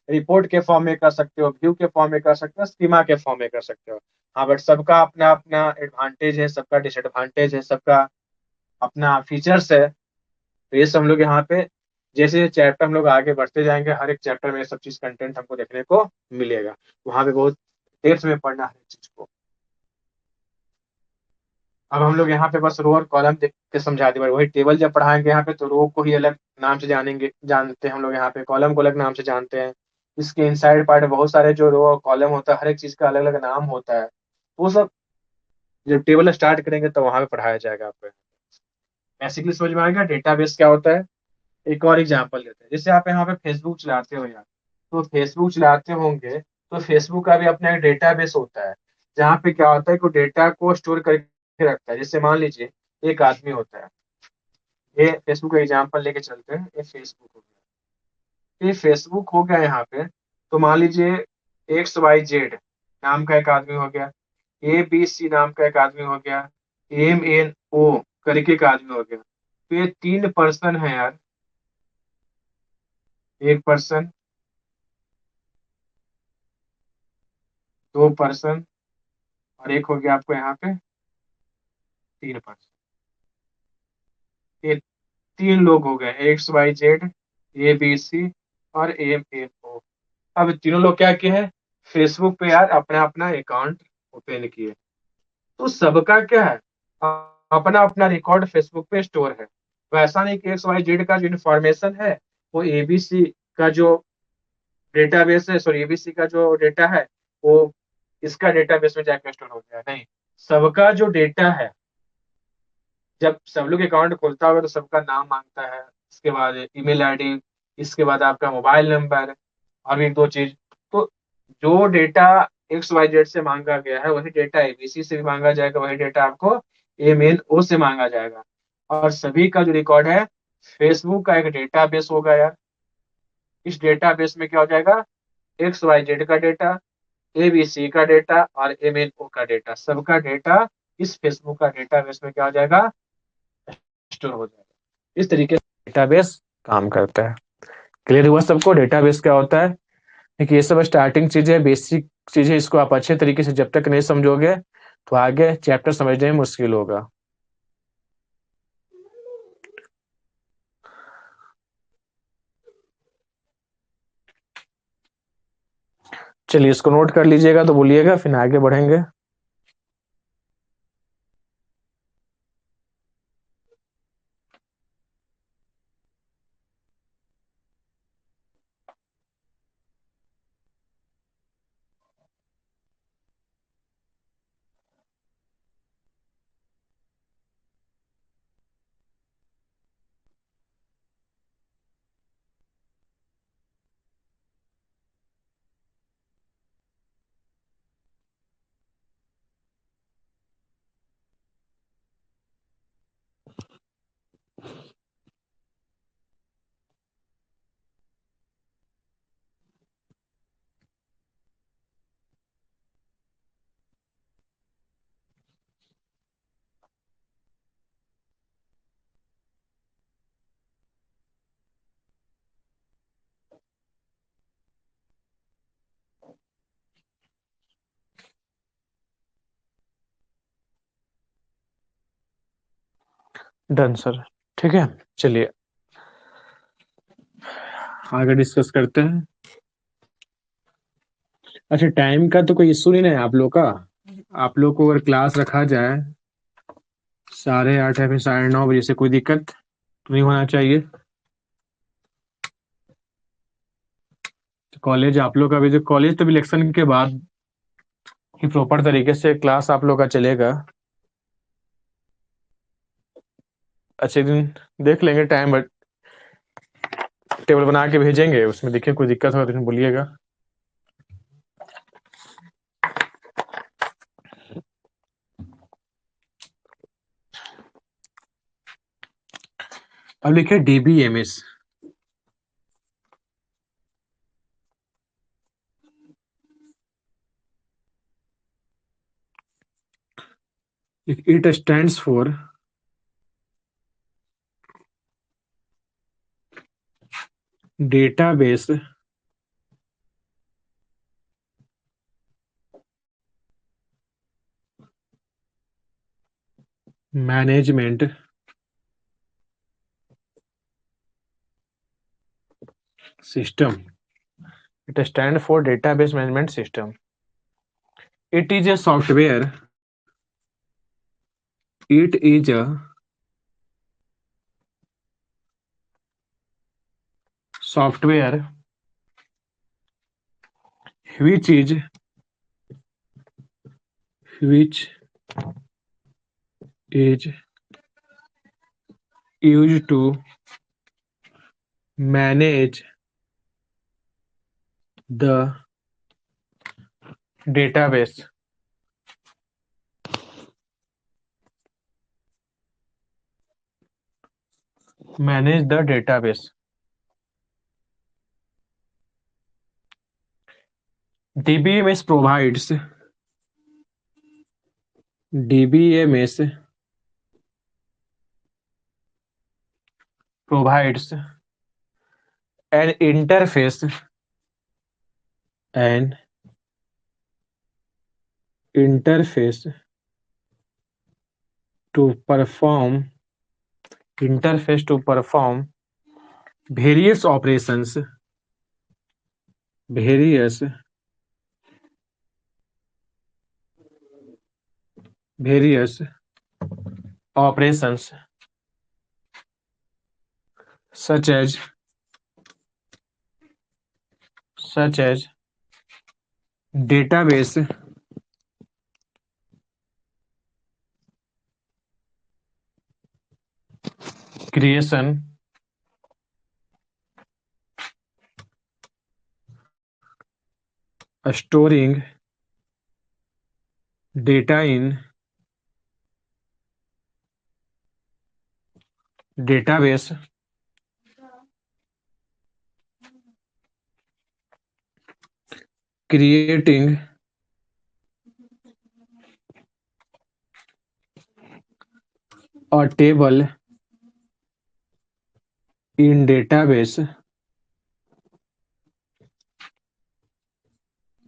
रिपोर्ट के फॉर्म में कर सकते हो, व्यू के फॉर्म में कर सकते हो, स्कीमा के फॉर्म में कर सकते हो। हाँ, बट सबका अपना अपना एडवांटेज है, सबका डिसएडवांटेज है, सबका अपना फीचर्स है। तो ये सब हम लोग यहाँ पे जैसे चैप्टर हम लोग आगे बढ़ते जाएंगे, हर एक चैप्टर में ये सब चीज कंटेंट हमको देखने को मिलेगा। वहां पे बहुत डेप्थ में पढ़ना है इस चीज को। अब हम लोग यहाँ पे बस रो और कॉलम देख के समझा दें, वही टेबल जब पढ़ाएंगे यहाँ पे तो रो को ही अलग नाम से जानेंगे, जानते हैं हम लोग यहाँ पे, कॉलम को अलग नाम से जानते हैं। इसके इनसाइड पार्ट में बहुत सारे जो रो और कॉलम होता है, हर एक चीज का अलग अलग नाम होता है। वो सब जब टेबल स्टार्ट करेंगे तो वहां पे पढ़ाया जाएगा आपको। बेसिकली समझ में आएगा डेटाबेस क्या होता है। एक और एग्जांपल लेते हैं, जैसे आप यहाँ पे फेसबुक चलाते हो यार, तो फेसबुक चलाते होंगे तो फेसबुक का भी अपना एक डेटाबेस होता है। जहाँ पे क्या होता है कि डेटा को स्टोर करके रखता है। जैसे मान लीजिए एक आदमी होता है, ये फेसबुक का एग्जांपल लेके चलते हैं, ये फेसबुक हो गया, ये फेसबुक हो गया यहाँ पे। तो मान लीजिए XYZ नाम का एक आदमी हो गया, ABC नाम का एक आदमी हो गया, MNO करके एक आदमी हो गया। तो ये तीन पर्सन है यार, एक पर्सन, दो पर्सन, और एक हो गया आपको यहाँ पे तीन पर्सन। ये तीन लोग हो गए, XYZ, ABC और MNO। अब तीनों लोग क्या किए हैं, फेसबुक पे यार अपना अपना अकाउंट ओपन किए। तो सबका क्या है, अपना अपना रिकॉर्ड फेसबुक पे स्टोर है। वैसा नहीं कि XYZ का जो इन्फॉर्मेशन है वो ABC का जो डेटाबेस है, सॉरी ABC का जो डेटा है वो इसका डेटाबेस में जाकर स्टोर हो गया, नहीं। सबका जो डेटा है, जब सब लोग अकाउंट खोलता होगा तो सबका नाम मांगता है, इसके बाद ईमेल आईडी, इसके बाद आपका मोबाइल नंबर, और एक दो चीज। तो जो डेटा XYZ से मांगा गया है वही डेटा ABC से भी मांगा जाएगा, वही डेटा आपको MNO से मांगा जाएगा। और सभी का जो रिकॉर्ड है फेसबुक का एक डेटाबेस होगा यार। इस डेटाबेस में क्या हो जाएगा, XYZ का डेटा, ABC का डेटा और MNO का डेटा, सबका डेटा इस फेसबुक का डेटाबेस में क्या हो जाएगा, स्टोर हो जाएगा। इस तरीके से डेटाबेस काम करता है। क्लियर हुआ सबको डेटाबेस क्या होता है? देखिए ये सब स्टार्टिंग चीजें, बेसिक चीजें, इसको आप अच्छे तरीके से जब तक नहीं समझोगे तो आगे चैप्टर समझने में मुश्किल होगा। चलिए इसको नोट कर लीजिएगा तो बोलिएगा, फिर आगे बढ़ेंगे। डन सर, ठीक है। चलिए आगे डिस्कस करते हैं। अच्छा, टाइम का तो कोई इशू नहीं है आप लोग का। आप लोग को अगर क्लास रखा जाए 8:30 या फिर 9:30 से, कोई दिक्कत तो नहीं होना चाहिए। कॉलेज आप लोग का भी, जो कॉलेज तो इलेक्शन के बाद ही प्रॉपर तरीके से क्लास आप लोग का चलेगा। अच्छे दिन देख लेंगे, टाइम टेबल बना के भेजेंगे, उसमें देखिए कोई दिक्कत हो तो बोलिएगा। अब लिखिए DBMS। It stands for database management system. It stand for database management system. It is a software. It is a software which is used to manage the database. Manage the database. DBMS provides an interface to perform various operations, various operations such as database creation, storing data in database, creating a table in database,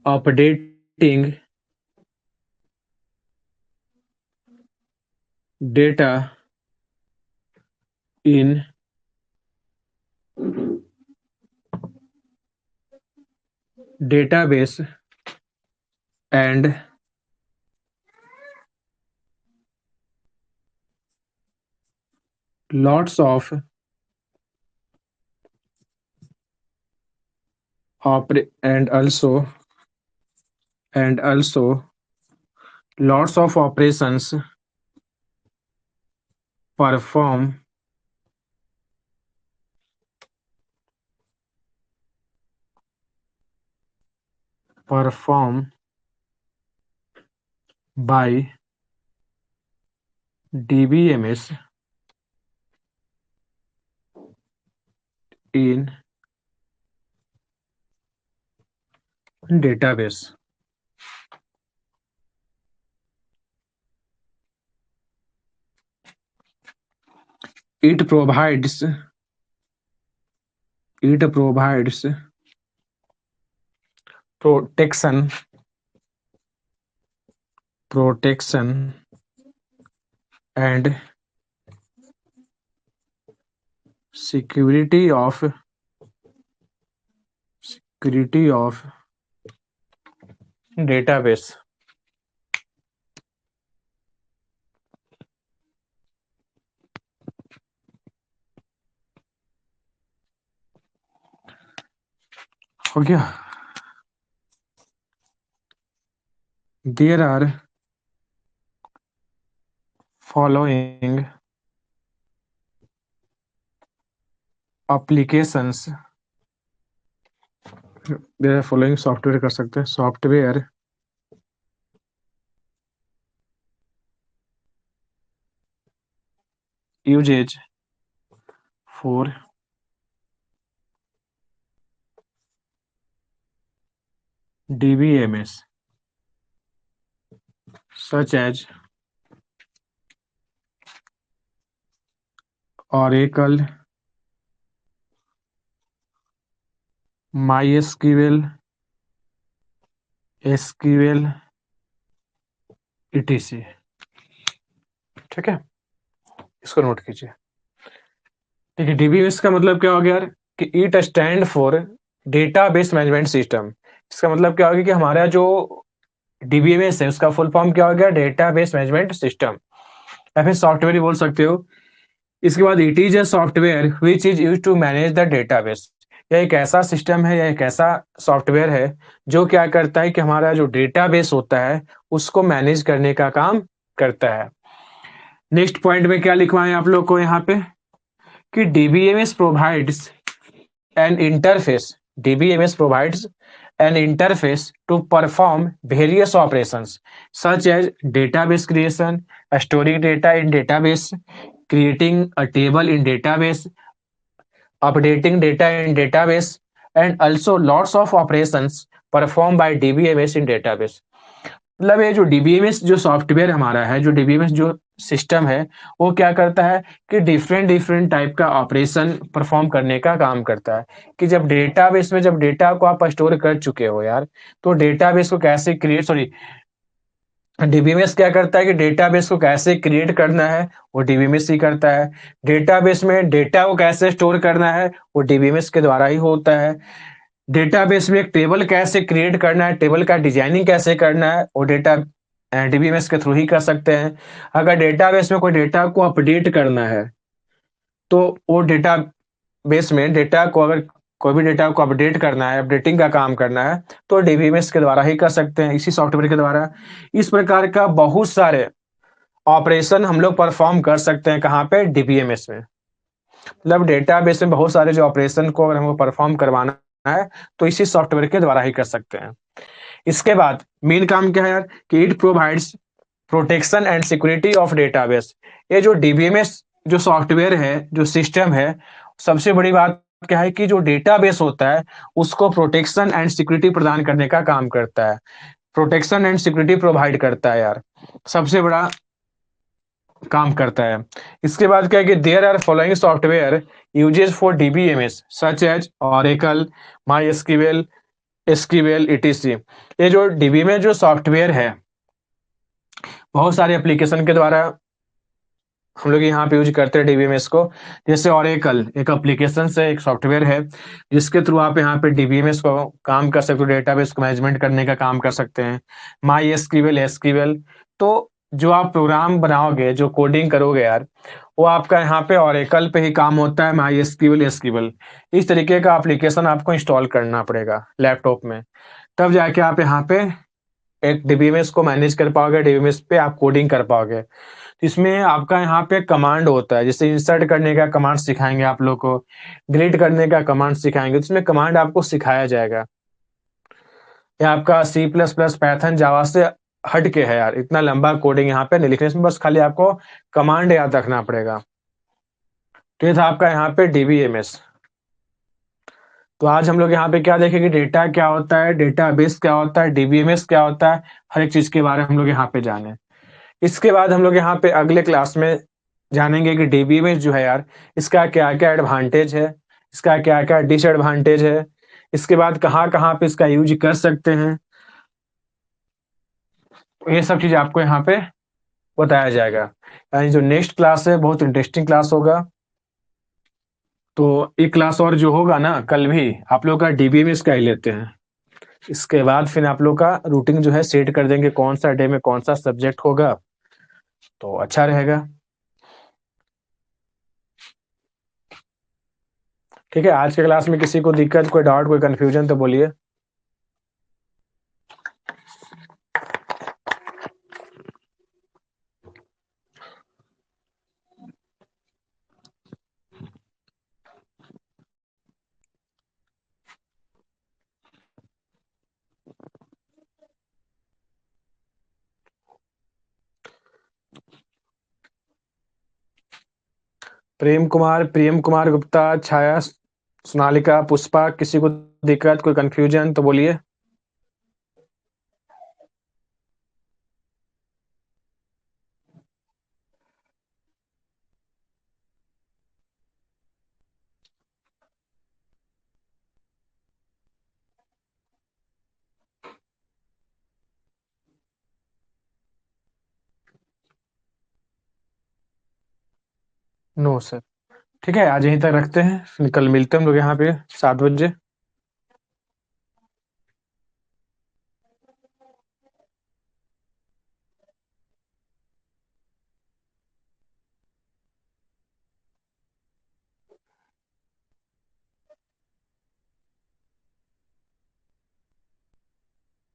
updating data in database and lots of and also lots of operations perform by DBMS in database. It provides protection and security of database. हो गया. There are following applications. There are following software कर सकते हैं. Software usage for DBMS such as Oracle, MySQL, SQL, etc. ठीक है, इसको note कीजिए. ठीक है, डीबीएमएस का मतलब क्या हो गया यार कि it stand for database management system. इसका मतलब क्या होगा कि हमारा जो डीबीएमएस है उसका फुल फॉर्म क्या हो गया, डेटाबेस मैनेजमेंट सिस्टम, या फिर सॉफ्टवेयर ही बोल सकते हो. इसके बाद it is a software which is use to manage the database. यह एक ऐसा सिस्टम है या एक ऐसा सॉफ्टवेयर है जो क्या करता है कि हमारा जो डेटाबेस होता है उसको मैनेज करने का काम करता है. नेक्स्ट पॉइंट में क्या लिखवाएं आप लोग को यहाँ पे कि DBMS provides an interface to perform various operations such as database creation, storing data in database, creating a table in database, updating data in database, and also lots of operations performed by DBMS in database. मतलब ये जो DBMS जो software हमारा है, जो DBMS जो system है, वो क्या करता है कि डिफरेंट टाइप का ऑपरेशन परफॉर्म करने का काम करता है. कि जब डेटाबेस में जब डेटा को आप स्टोर कर चुके हो यार, तो डेटाबेस को कैसे डीबीएमएस क्या करता है कि डेटाबेस को कैसे क्रिएट करना है वो डीबीएमएस ही करता है. डेटाबेस में डेटा को कैसे स्टोर करना है वो डीबीएमएस के द्वारा ही होता है. डेटाबेस में एक टेबल कैसे क्रिएट करना है, टेबल का डिजाइनिंग कैसे करना है, वो डेटा डीबीएमएस के थ्रू ही कर सकते हैं. अगर डेटाबेस में कोई डेटा को अपडेट करना है तो वो डेटाबेस में डेटा को अगर कोई भी डेटा को अपडेट करना है, अपडेटिंग का काम करना है, तो डीबीएमएस के द्वारा ही कर सकते हैं, इसी सॉफ्टवेयर के द्वारा. इस प्रकार का बहुत सारे ऑपरेशन हम लोग परफॉर्म कर सकते हैं. कहाँ पे, डीबीएमएस में. मतलब डेटाबेस में बहुत सारे जो ऑपरेशन को अगर हमको परफॉर्म करवाना है तो इसी सॉफ्टवेयर के द्वारा ही कर सकते हैं. इसके बाद मेन काम क्या है यार कि it provides protection and security of database. ये जो डीबीएमएस जो सॉफ्टवेयर है, जो सिस्टम है, सबसे बड़ी बात क्या है कि जो डेटाबेस होता है उसको प्रोटेक्शन एंड सिक्योरिटी प्रदान करने का काम करता है. प्रोटेक्शन एंड सिक्योरिटी प्रोवाइड करता है यार. सबसे बड़ा काम करता है। इसके बाद क्या है कि there are following software uses for DBMS such as Oracle, MySQL, SQL ETC. ये जो डीबीएमएस जो सॉफ्टवेयर है, बहुत सारे एप्लीकेशन के द्वारा हम लोग यहाँ पे यूज करते हैं डीबीएमएस को। जैसे ऑरेकल एक एप्लीकेशन से एक सॉफ्टवेयर है जिसके थ्रू आप यहाँ पे डीबीएमएस को काम कर सकते हो, डेटाबेस को मैनेजमेंट करने का काम कर सकते हैं। माई एसक्यूएल, एसक्यूएल, तो जो आप प्रोग्राम बनाओगे, जो कोडिंग करोगे यार, वो आपका यहाँ पे ऑरेकल पे ही काम होता है, माई एसक्यूएल, एसक्यूएल। इस तरीके का एप्लीकेशन आपको इंस्टॉल करना पड़ेगा लैपटॉप में, तब जाके आप यहाँ पे एक डीबीएमएस को मैनेज कर पाओगे, डीबीएमएस पे आप कोडिंग कर पाओगे। तो इसमें आपका यहाँ पे कमांड होता है, जैसे इंसर्ट करने का कमांड सिखाएंगे आप लोग को, डिलीट करने का कमांड सिखाएंगे, तो इसमें कमांड आपको सिखाया जाएगा। ये आपका सी प्लस प्लस, पाइथन, जावा से हट के है यार, इतना लंबा कोडिंग यहाँ पे नहीं लिखने, इसमें बस खाली आपको कमांड याद रखना पड़ेगा। तो ये था आपका यहाँ पे डीबीएमएस। तो आज हम लोग यहाँ पे क्या देखेंगे, डेटा क्या होता है, डेटाबेस क्या होता है, डीबीएमएस क्या होता है, हर एक चीज के बारे में हम लोग यहाँ पे जाने। इसके बाद हम लोग यहाँ पे अगले क्लास में जानेंगे कि डीबीएमएस जो है यार, इसका क्या क्या एडवांटेज है, इसका क्या क्या डिसएडवांटेज है, इसके बाद कहाँ कहाँ पे इसका यूज कर सकते हैं, ये सब चीज आपको यहाँ पे बताया जाएगा। यानी जो नेक्स्ट क्लास है बहुत इंटरेस्टिंग क्लास होगा। तो एक क्लास और जो होगा ना कल भी, आप लोग का डीबीएमएस का ही लेते हैं। इसके बाद फिर आप लोग का रूटीन जो है सेट कर देंगे, कौन सा डे में कौन सा सब्जेक्ट होगा, तो अच्छा रहेगा। ठीक है, आज के क्लास में किसी को दिक्कत, कोई डाउट, कोई कंफ्यूजन तो बोलिए। प्रेम कुमार गुप्ता, छाया, सोनालिका, पुष्पा, किसी को दिक्कत, कोई कंफ्यूजन तो बोलिए। No sir. ठीक है, आज यहीं तक रखते हैं, फिर कल मिलते हैं हम लोग यहाँ पे 7 बजे।